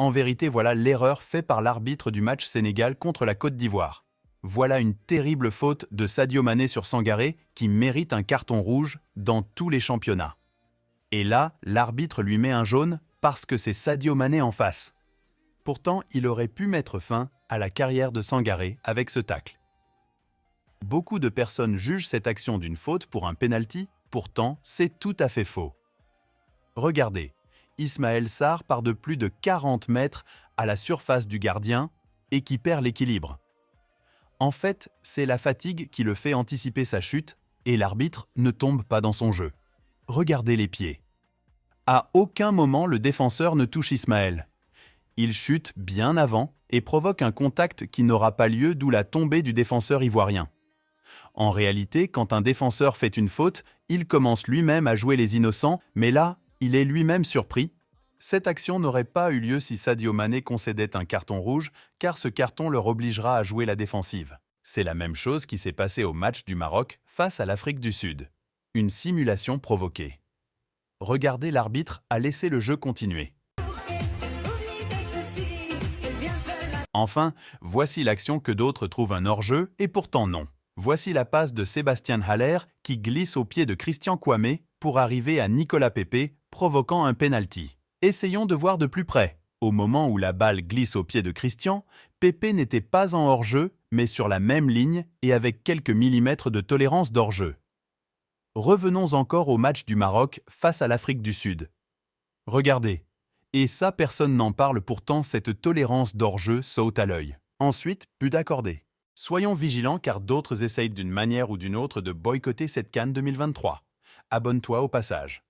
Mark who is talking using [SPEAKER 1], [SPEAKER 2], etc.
[SPEAKER 1] En vérité, voilà l'erreur faite par l'arbitre du match Sénégal contre la Côte d'Ivoire. Voilà une terrible faute de Sadio Mané sur Sangaré qui mérite un carton rouge dans tous les championnats. Et là, l'arbitre lui met un jaune parce que c'est Sadio Mané en face. Pourtant, il aurait pu mettre fin à la carrière de Sangaré avec ce tacle. Beaucoup de personnes jugent cette action d'une faute pour un penalty, pourtant c'est tout à fait faux. Regardez, Ismaël Sarr part de plus de 40 mètres à la surface du gardien et qui perd l'équilibre. En fait, c'est la fatigue qui le fait anticiper sa chute et l'arbitre ne tombe pas dans son jeu. Regardez les pieds. À aucun moment le défenseur ne touche Ismaël. Il chute bien avant et provoque un contact qui n'aura pas lieu, d'où la tombée du défenseur ivoirien. En réalité, quand un défenseur fait une faute, il commence lui-même à jouer les innocents, mais là, il est lui-même surpris. Cette action n'aurait pas eu lieu si Sadio Mané concédait un carton rouge, car ce carton leur obligera à jouer la défensive. C'est la même chose qui s'est passé au match du Maroc face à l'Afrique du Sud. Une simulation provoquée. Regardez, l'arbitre a laissé le jeu continuer. Enfin, voici l'action que d'autres trouvent un hors-jeu, et pourtant non. Voici la passe de Sébastien Haller qui glisse au pied de Christian Kouamé pour arriver à Nicolas Pepe, provoquant un penalty. Essayons de voir de plus près. Au moment où la balle glisse au pied de Christian, Pepe n'était pas en hors-jeu, mais sur la même ligne et avec quelques millimètres de tolérance d'hors-jeu. Revenons encore au match du Maroc face à l'Afrique du Sud. Regardez. Et ça, personne n'en parle, pourtant cette tolérance d'hors-jeu saute à l'œil. Ensuite, but accordé. Soyons vigilants car d'autres essayent d'une manière ou d'une autre de boycotter cette CAN 2023. Abonne-toi au passage.